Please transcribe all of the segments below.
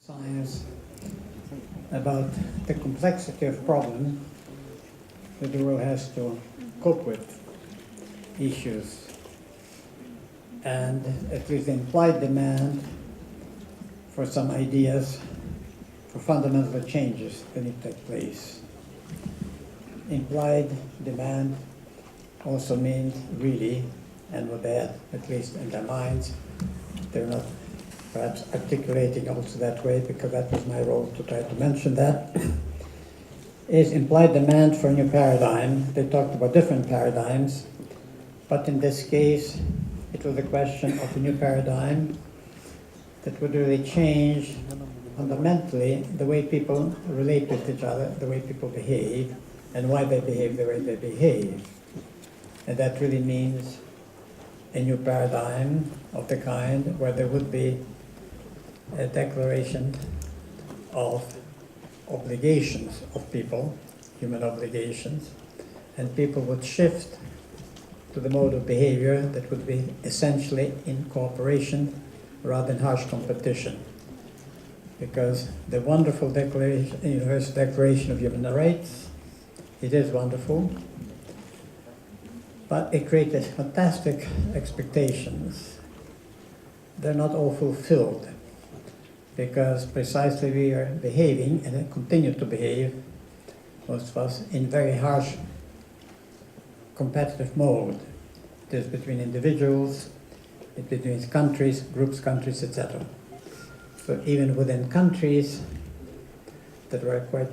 science about the complexity of problem that the world has to cope with issues, and at least the implied demand for some ideas for fundamental changes that need to take place. Implied demand also means really, and what they had, at least in their minds, they're not perhaps articulating also that way, because that was my role to try to mention that, is implied demand for a new paradigm. They talked about different paradigms, but in this case, it was a question of a new paradigm that would really change fundamentally the way people relate with each other, the way people behave, and why they behave the way they behave. And that really means a new paradigm of the kind where there would be a declaration of obligations of people, human obligations, and people would shift to the mode of behavior that would be essentially in cooperation rather than harsh competition. Because the wonderful declaration, Universal Declaration of Human Rights, it is wonderful, but it created fantastic expectations. They're not all fulfilled, because precisely we are behaving, and continue to behave, most of us, in very harsh competitive mode. It is between individuals, it's between countries, groups, countries, etc. So even within countries that were quite,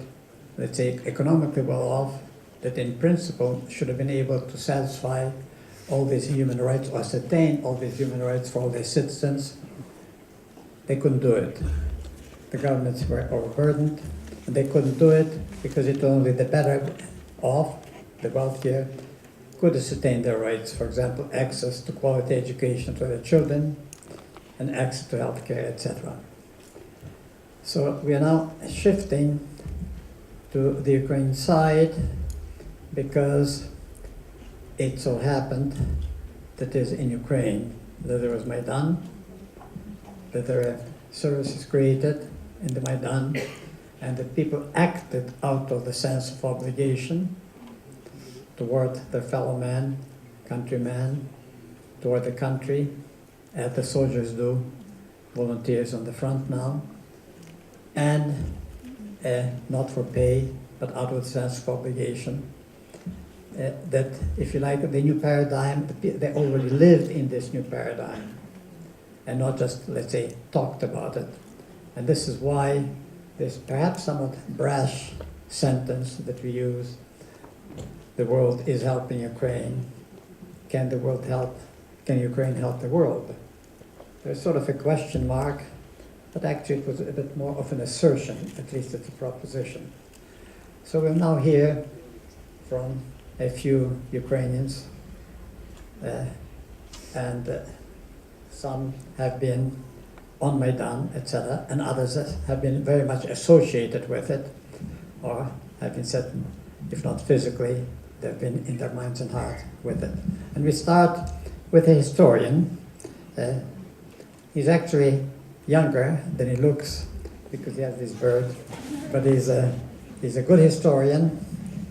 let's say, economically well off, that in principle should have been able to satisfy all these human rights, or ascertain all these human rights for all their citizens, they couldn't do it. The governments were overburdened, and they couldn't do it because it only the better off, the wealthier, could ascertain their rights. For example, access to quality education for their children, and access to healthcare, etc. So we are now shifting to the Ukraine side, because it so happened that is in Ukraine that there was Maidan, that there are services created in the Maidan, and that people acted out of the sense of obligation toward their fellow man, countryman, toward the country, as the soldiers do, volunteers on the front now, and not for pay, but out of the sense of obligation. That, if you like, the new paradigm, they already lived in this new paradigm, and not just, let's say, talked about it. And this is why this perhaps somewhat brash sentence that we use, the world is helping Ukraine. Can the world help? Can Ukraine help the world? There's sort of a question mark, but actually it was a bit more of an assertion, at least it's a proposition. So we'll now hear from a few Ukrainians, and some have been on Maidan, etc., and others have been very much associated with it, or have been said, if not physically, they've been in their minds and heart with it. And we start with a historian. He's actually younger than he looks, because he has this beard, but he's a good historian.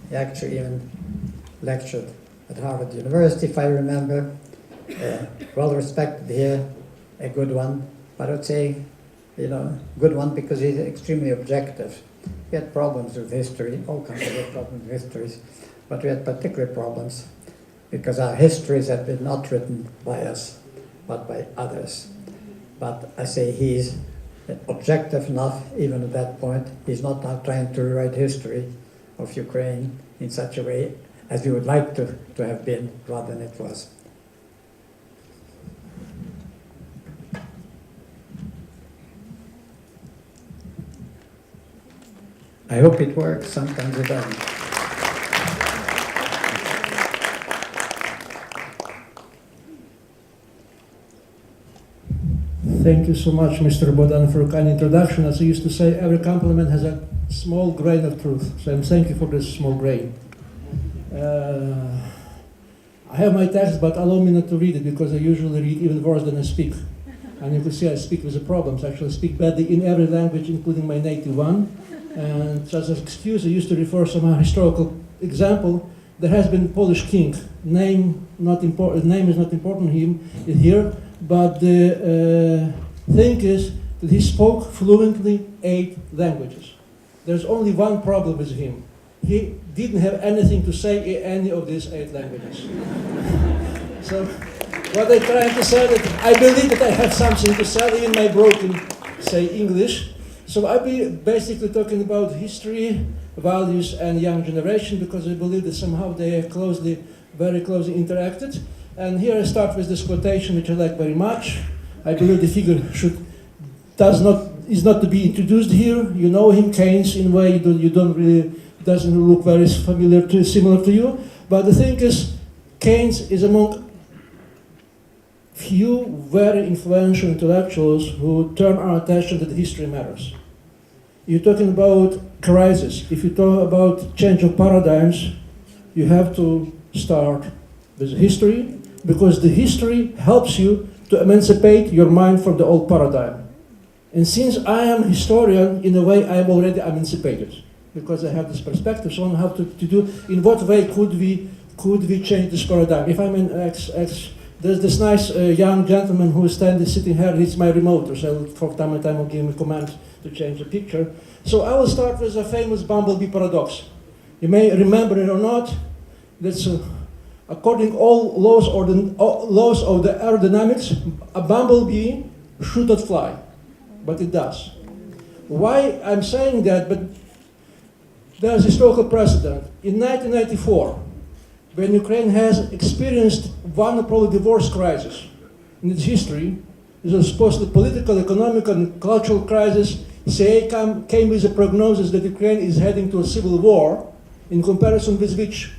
He actually even lectured at Harvard University, if I remember. Well respected here, a good one, but I would say, good one because he's extremely objective. We had problems with history, all kinds of problems with histories, but we had particular problems because our histories have been not written by us, but by others. But I say he's objective enough, even at that point. He's not now trying to rewrite history of Ukraine in such a way as we would like to have been, rather than it was. I hope it works, sometimes it doesn't. Thank you so much, Mr. Bodan, for a kind introduction. As I used to say, every compliment has a small grain of truth. So thank you for this small grain. I have my text, but allow me not to read it, because I usually read even worse than I speak. And you can see I speak with the problems. Actually, I speak badly in every language, including my native one. And just as excuse, I used to refer some historical example. There has been Polish king. Name not important. Name is not important here. But the thing is that he spoke fluently 8 languages. There's only one problem with him. He didn't have anything to say in any of these 8 languages. So what I try to say that I believe that I have something to say in my broken, say, English. So I'll be basically talking about history, values, and young generation, because I believe that somehow they are very closely interacted. And here I start with this quotation, which I like very much. I believe the figure is not to be introduced here. You know him, Keynes, in a way you don't really, doesn't look very similar to you. But the thing is, Keynes is among few very influential intellectuals who turn our attention to the history matters. You're talking about crisis. If you talk about change of paradigms, you have to start with history, because the history helps you to emancipate your mind from the old paradigm. And since I am a historian, in a way I am already emancipated, because I have this perspective. So I have to do, in what way could we change this paradigm? If I'm there's this nice young gentleman who is sitting here, he's my remoter, so from time to time I'll give him a command to change the picture. So I will start with a famous bumblebee paradox. You may remember it or not, that's according all laws of the aerodynamics, a bumblebee should not fly, but it does. Why I'm saying that, but there's historical precedent. In 1994, when Ukraine has experienced one probably the worst crisis in its history, it was supposed to political, economic, and cultural crisis. CIA came with a prognosis that Ukraine is heading to a civil war, in comparison with which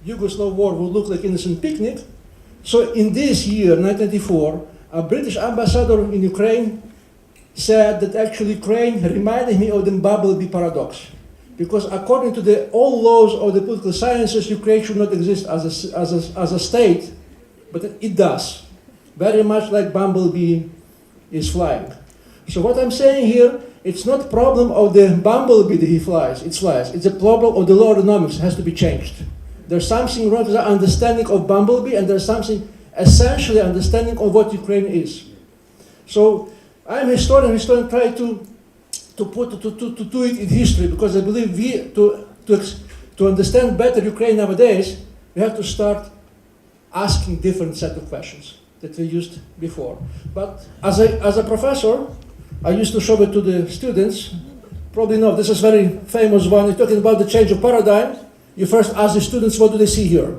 Yugoslav war would look like innocent picnic. So in this year, 1994, a British ambassador in Ukraine said that actually Ukraine reminded me of the bumblebee paradox. Because according to all laws of the political sciences, Ukraine should not exist as a state, but it does. Very much like bumblebee is flying. So what I'm saying here, it's not a problem of the bumblebee that he flies, it flies. It's a problem of the law of dynamics, it has to be changed. There's something wrong with the understanding of bumblebee, and there's something essentially understanding of what Ukraine is. So I'm a historian try to do it in history, because I believe to understand better Ukraine nowadays, we have to start asking different set of questions that we used before. But as a professor, I used to show it to the students. Probably know, this is very famous one. You're talking about the change of paradigm. You first ask the students, what do they see here?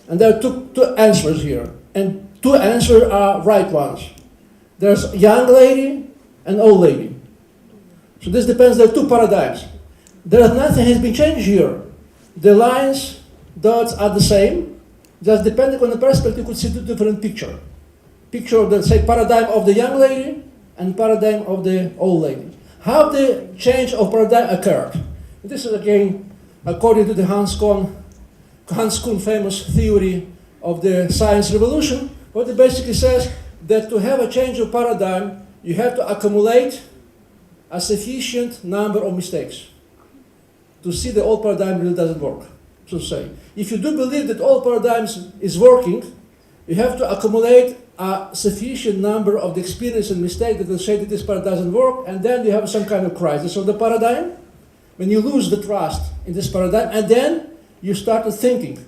And there are two answers here. And 2 answers are right ones. There's young lady and old lady. So this depends, there are 2 paradigms. Nothing has been changed here. The lines, dots are the same. Just depending on the perspective, you could see a different picture. Picture of the, say, paradigm of the young lady and paradigm of the old lady. How the change of paradigm occurred. This is again, according to the Hans Kuhn famous theory of the science revolution, what it basically says that to have a change of paradigm, you have to accumulate a sufficient number of mistakes to see the old paradigm really doesn't work. So say, if you do believe that all paradigms is working, you have to accumulate a sufficient number of the experience and mistake that will say that this paradigm doesn't work, and then you have some kind of crisis of the paradigm, when you lose the trust in this paradigm, and then you start thinking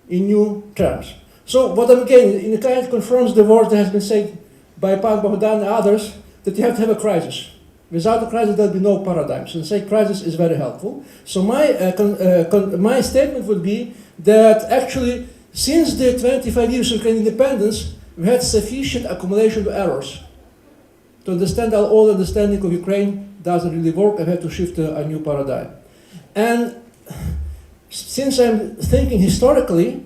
in new terms. So what I'm again, in the kind of confirms the word that has been said by Pan Bogdan and others, that you have to have a crisis. Without a crisis, there'll be no paradigms. And say crisis is very helpful. So my statement would be that actually, since the 25 years of Ukrainian independence, we had sufficient accumulation of errors to understand our old understanding of Ukraine doesn't really work. I have to shift to a new paradigm. And since I'm thinking historically,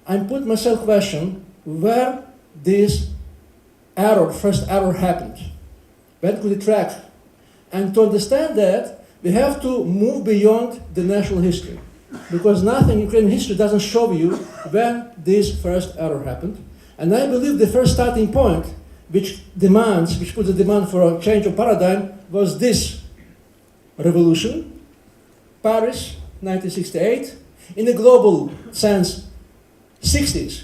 I'm putting myself question where this first error happened. When could it track? And to understand that, we have to move beyond the national history. Because nothing in Ukrainian history doesn't show you when this first error happened. And I believe the first starting point, which put the demand for a change of paradigm, was this revolution, Paris, 1968, in a global sense, 60s.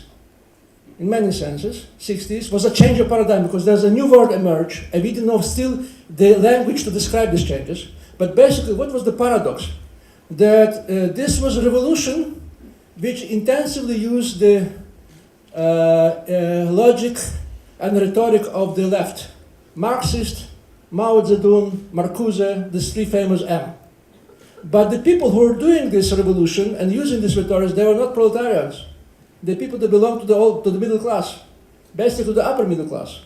In many senses, 60s was a change of paradigm because there's a new word emerged, and we didn't know still the language to describe these changes. But basically, what was the paradox? That this was a revolution which intensively used the logic and rhetoric of the left. Marxist, Mao Zedong, Marcuse, the three famous M. But the people who were doing this revolution and using this rhetoric, they were not proletarians. The people that belonged to the middle class, basically to the upper middle class.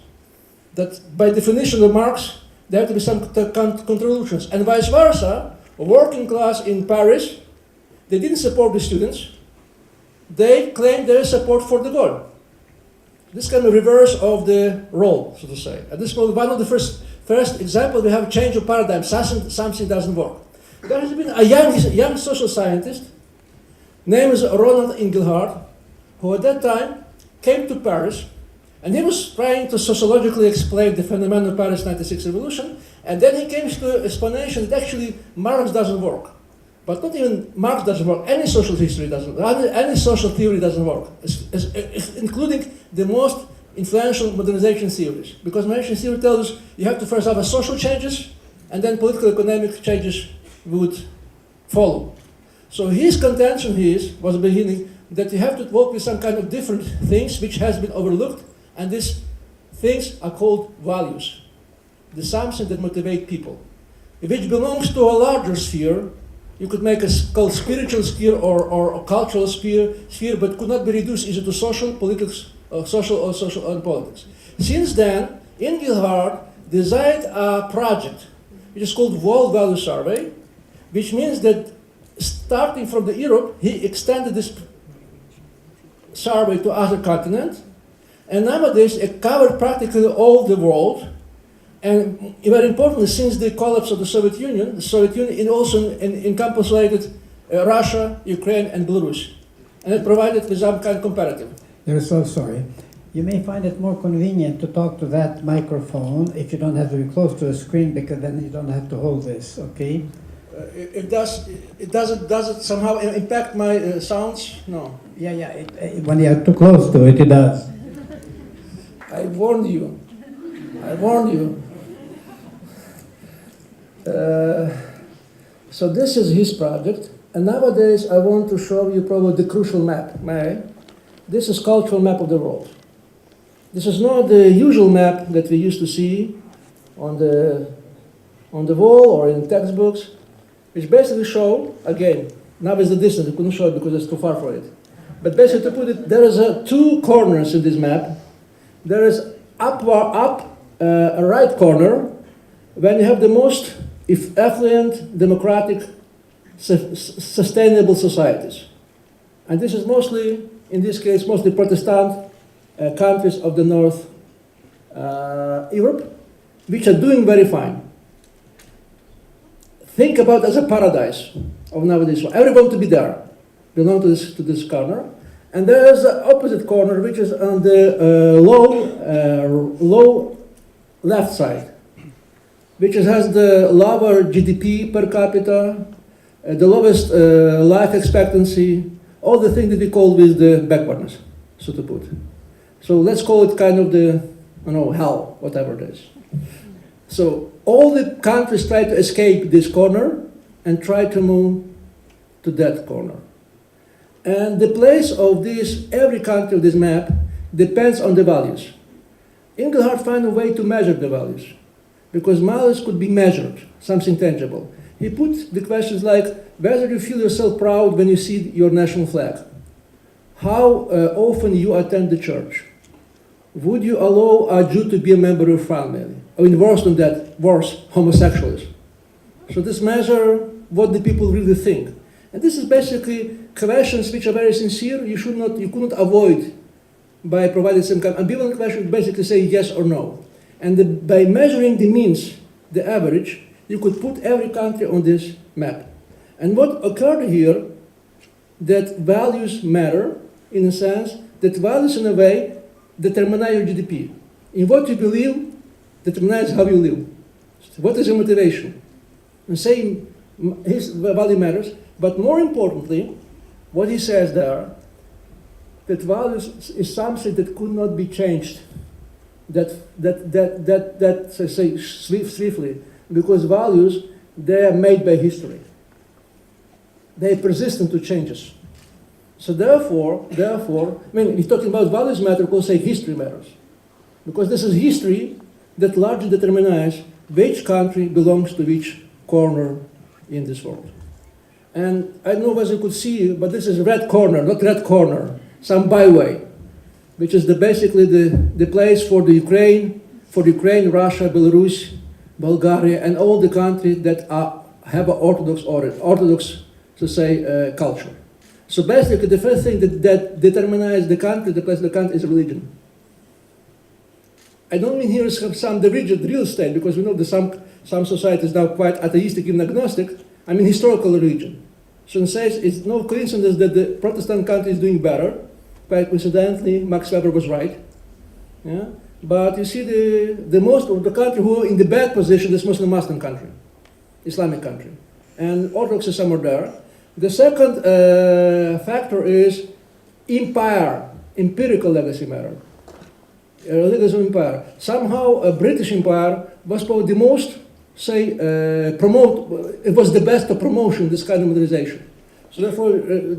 That by definition of Marx, there have to be some contributions. And vice versa, a working class in Paris, they didn't support the students. They claimed their support for the goal. This kind of reverse of the role, so to say. At this point, one of the first examples, we have a change of paradigm. Something doesn't work. There has been a young social scientist, name is Ronald Inglehart, who at that time came to Paris, and he was trying to sociologically explain the phenomenon of Paris 96 revolution, and then he came to the explanation that actually Marx doesn't work. But not even Marx doesn't work, any social history doesn't work, any social theory doesn't work, including the most influential modernization theories. Because modernization theory tells us you have to first have a social changes, and then political economic changes would follow. So his contention was beginning that you have to work with some kind of different things which has been overlooked, and these things are called values. The something that motivate people, which belongs to a larger sphere. You could make it called spiritual sphere or a cultural sphere, but could not be reduced either to social, politics, social and politics. Since then, Inglehart designed a project which is called World Value Survey, which means that starting from the Europe, he extended this survey to other continents, and nowadays it covered practically all the world. And very importantly, since the collapse of the Soviet Union it also encapsulated Russia, Ukraine, and Belarus. And it provided with some kind of comparative. Yaroslav, sorry. You may find it more convenient to talk to that microphone if you don't have to be close to a screen, because then you don't have to hold this, okay? Does it somehow impact my sounds? No. Yeah, when you're too close to it, it does. I warned you. So this is his project, and nowadays I want to show you probably the crucial map. This is cultural map of the world. This is not the usual map that we used to see on the wall or in textbooks, which basically show, again, now is the distance, I couldn't show it because it's too far for it. But basically to put it, there is two corners in this map. There is a right corner, when you have the most affluent, democratic, sustainable societies. And this is mostly, in this case, mostly Protestant countries of the North Europe, which are doing very fine. Think about it as a paradise of nowadays. Everyone to be there, belong to this corner. And there is the opposite corner, which is on the low left side, which has the lower GDP per capita, the lowest life expectancy, all the things that we call with the backwardness, so to put. So let's call it kind of the, hell, whatever it is. So all the countries try to escape this corner and try to move to that corner. And the place of every country of this map depends on the values. Inglehart found a way to measure the values, because values could be measured, something tangible. He put the questions like, whether you feel yourself proud when you see your national flag, how often you attend the church, would you allow a Jew to be a member of your family, or in worse than that, homosexualism. So this measure what the people really think. And this is basically questions which are very sincere. You couldn't avoid by providing some kind of ambivalent question, basically say yes or no. And by measuring the means, the average, you could put every country on this map. And what occurred here, that values matter, in a sense, that values in a way determine your GDP. In what you believe determines how you live. What is your motivation? And saying his value matters, but more importantly, what he says there, that values is something that could not be changed, say swiftly, because values, they are made by history. They are persistent to changes. So therefore, I mean, if talking about values matter, we'll say history matters. Because this is history that largely determines which country belongs to which corner in this world. And I don't know whether you could see, but this is red corner, not red corner, some byway, which is basically the place for the Ukraine, Russia, Belarus, Bulgaria, and all the countries that have an Orthodox, to say, culture. So basically, the first thing that determines the country, the place of the country, is religion. I don't mean here the rigid real estate, because we know that some societies now quite atheistic and agnostic. I mean historical religion. So it says it's no coincidence that the Protestant country is doing better. Quite coincidentally, Max Weber was right. Yeah? But you see, the most of the country who are in the bad position is Muslim country, Islamic country, and Orthodox is somewhere there. The second factor is empirical legacy matter. Legacy of empire. Somehow, a British Empire was probably the most, say, it was the best of promotion, this kind of modernization. So therefore, I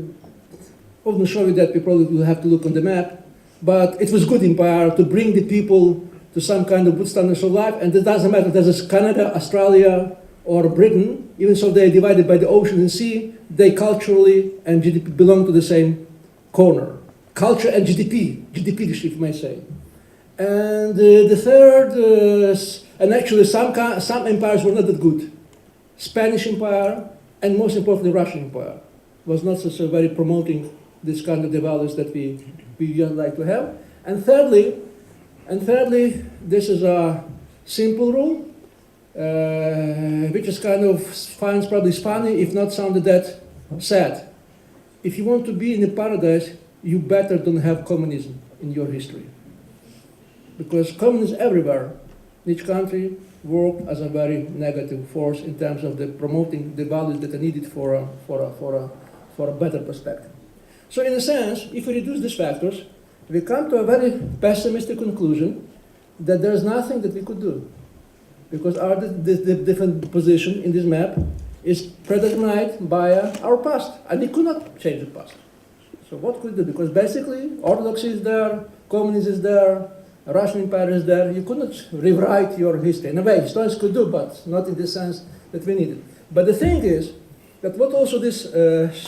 wouldn't show you that, we probably will have to look on the map, but it was good empire to bring the people to some kind of good standards of life, and it doesn't matter if this is Canada, Australia, or Britain, even so they're divided by the ocean and sea, they culturally and GDP belong to the same corner. Culture and GDP, if you may say. And the third, and actually some empires were not that good. Spanish Empire, and most importantly, Russian Empire, was not so very promoting this kind of the values that we like to have. And thirdly, this is a simple rule, which is kind of finds probably funny, if not sounded that sad. If you want to be in a paradise, you better don't have communism in your history. Because communism everywhere, each country worked as a very negative force in terms of the promoting the values that are needed for a better perspective. So in a sense, if we reduce these factors, we come to a very pessimistic conclusion that there is nothing that we could do. Because the different position in this map is predetermined by our past, and we could not change the past. So what could we do? Because basically, Orthodoxy is there, communism is there, Russian Empire is there. You could not rewrite your history. In a way, historians could do, but not in the sense that we need it. But the thing is that what also this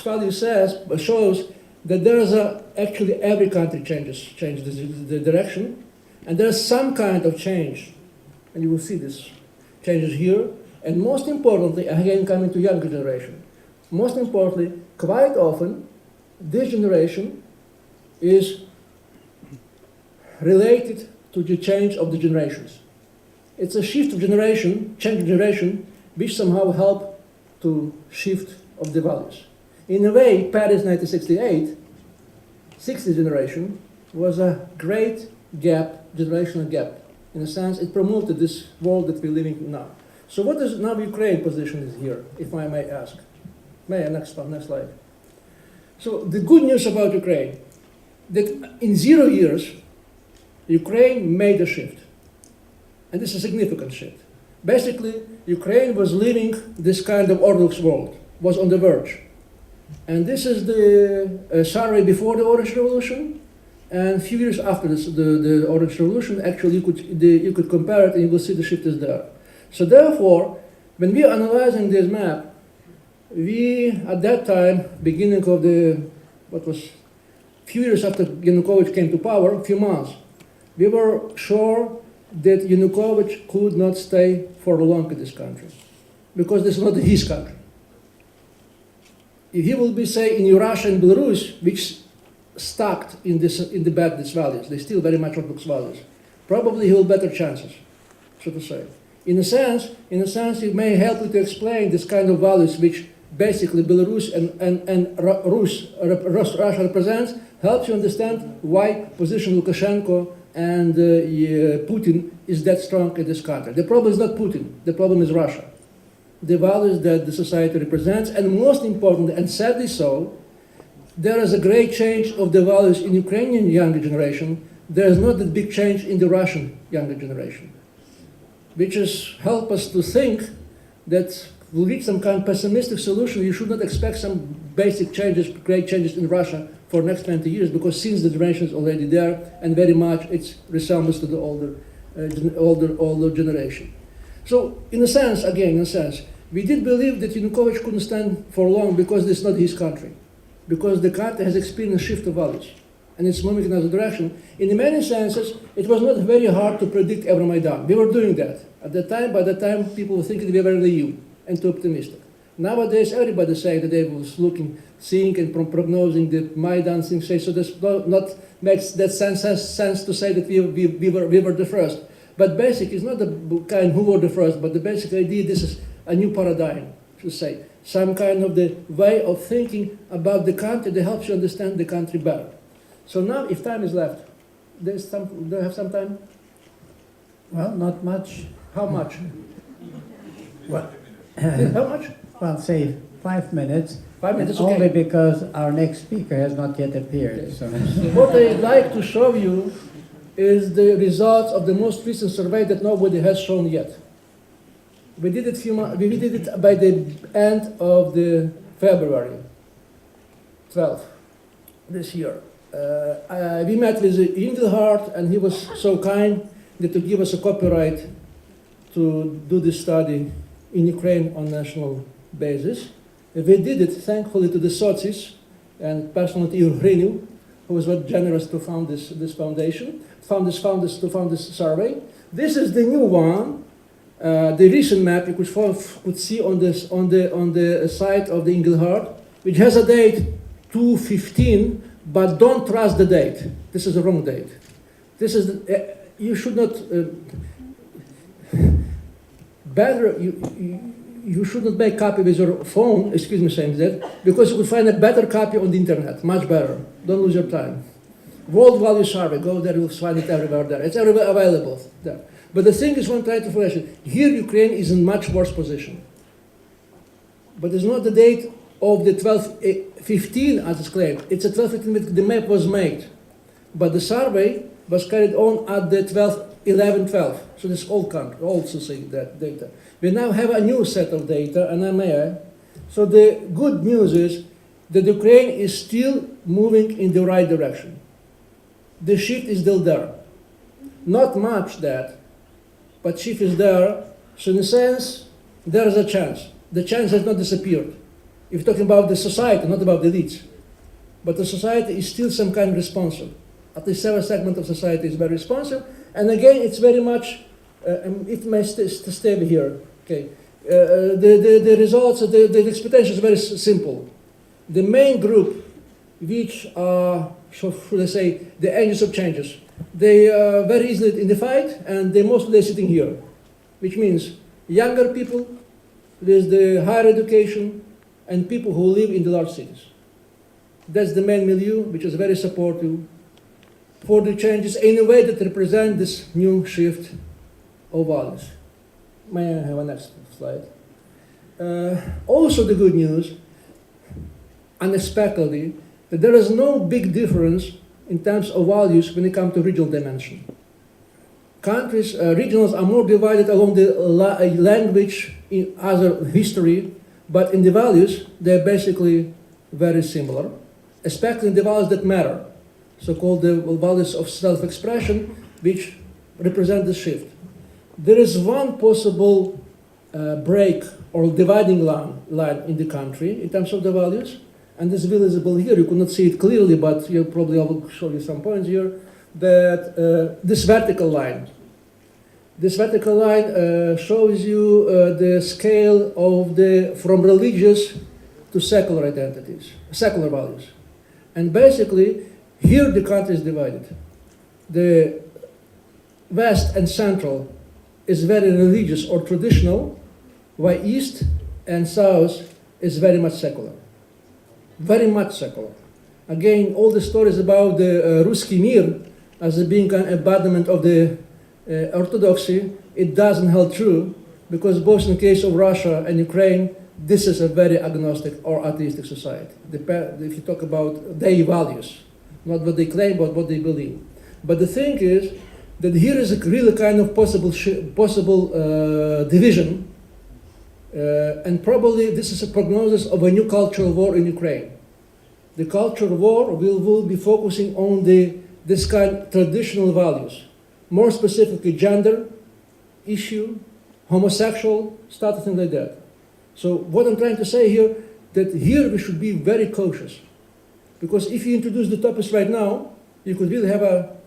value shows that there is actually every country changes the direction, and there's some kind of change, and you will see this changes here. And most importantly, again coming to younger generation, most importantly, quite often this generation is related to the change of the generations. It's a shift of generation, change of generation, which somehow help to shift of the values. In a way, Paris 1968, 60th generation, was a great gap, generational gap. In a sense, it promoted this world that we're living in now. So what is now Ukraine position is here, if I may ask? May I, next slide. So the good news about Ukraine, that in 0 years, Ukraine made a shift. And this is a significant shift. Basically, Ukraine was living this kind of Orthodox world, was on the verge. And this is the summary before the Orange Revolution, and a few years after this, the Orange Revolution. Actually, you could compare it and you will see the shift is there. So therefore, when we are analyzing this map, we, at that time, beginning of few years after Yanukovych came to power, a few months, we were sure that Yanukovych could not stay for long in this country, because this is not his country. If he will be, say, in Russia and Belarus, which stuck in the back these values, they still very much Orthodox values, probably he will better chances, so to say. In a sense, it may help you to explain this kind of values which basically Belarus and Russia represents, helps you understand why position Lukashenko and Putin is that strong in this country. The problem is not Putin, the problem is Russia. The values that the society represents, and most importantly, and sadly so, there is a great change of the values in Ukrainian younger generation. There is not a big change in the Russian younger generation, which is help us to think that we'll reach some kind of pessimistic solution. You should not expect some basic changes, great changes in Russia for the next 20 years, because since the generation is already there, and very much it resembles to the older generation. So, in a sense, we did believe that Yanukovych couldn't stand for long because this is not his country, because the country has experienced a shift of values, and it's moving in another direction. In many senses, it was not very hard to predict Euromaidan. We were doing that. At the time, by the time, people were thinking we were naive and too optimistic. Nowadays, everybody saying that they was seeing and prognosing the Maidan thing. So this not makes that sense to say that we were the first. But basic is not the kind who were the first, but the basic idea, this is a new paradigm, to say. Some kind of the way of thinking about the country that helps you understand the country better. So now, if time is left, do you have some time? Well, not much. How much? Well, How much? well, say 5 minutes. 5 minutes, Only okay. because our next speaker has not yet appeared. So. What I'd like to show you is the results of the most recent survey that nobody has shown yet. We did it by the end of the February 12th this year. We met with Engelhardt, and he was so kind that to give us a copyright to do this study in Ukraine on national basis. We did it thankfully to the Socis and personally to Hrytsak, who was very generous to found this foundation, to found this survey. This is the new one, the recent map you could see on the site of the Engelhardt, which has a date 2/15, but don't trust the date. This is the wrong date. This is you should not. You should not make copy with your phone, excuse me saying that, because you could find a better copy on the internet, much better. Don't lose your time. World Value Survey, go there, you'll find it everywhere there. It's everywhere available there. But the thing is, one try to flash it. Here Ukraine is in much worse position. But it's not the date of the 12/15 as it's claimed. It's a 12/15 when the map was made. But the survey was carried on at the 11/12. So this old country, also saying that data. We now have a new set of data, and I may add. So the good news is that Ukraine is still moving in the right direction. The shift is still there. Not much that, but shift is there. So in a sense, there is a chance. The chance has not disappeared. If you're talking about the society, not about the elites. But the society is still some kind of responsive. At least several segment of society is very responsive. And again, it's very much, it may stay here. Okay. The results, the expectation is very simple. The main group, which are, should I say, the agents of changes, they are very easily identified, and they mostly sitting here, which means younger people with the higher education and people who live in the large cities. That's the main milieu, which is very supportive for the changes in a way that represent this new shift of values. May I have a next slide? Also the good news, unexpectedly, that there is no big difference in terms of values when it comes to regional dimension. Countries, regionals are more divided along the language, in other history, but in the values, they're basically very similar, especially in the values that matter, so-called the values of self-expression, which represent the shift. There is one possible break or dividing line in the country in terms of the values, and this is visible here. You could not see it clearly, but you probably I will show you some points here. That this vertical line. This vertical line shows you the scale of from religious to secular identities, secular values. And basically, here the country is divided. The West and Central is very religious or traditional, while East and South is very much secular. Very much secular. Again, all the stories about the Ruski Mir as being an embodiment of the orthodoxy, it doesn't hold true, because both in the case of Russia and Ukraine, this is a very agnostic or atheistic society. If you talk about their values, not what they claim, but what they believe. But the thing is that here is a really kind of possible division, and probably this is a prognosis of a new cultural war in Ukraine. The cultural war will be focusing on this kind of traditional values, more specifically gender issue, homosexual status, things like that. So what I'm trying to say here, that here we should be very cautious, because if you introduce the topics right now, you could really have a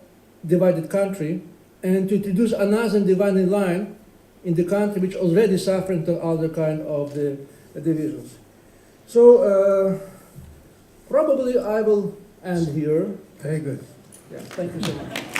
divided country, and to introduce another dividing line in the country which already suffering to other kind of the divisions. So probably I will end here. Very good. Yeah, thank you so much.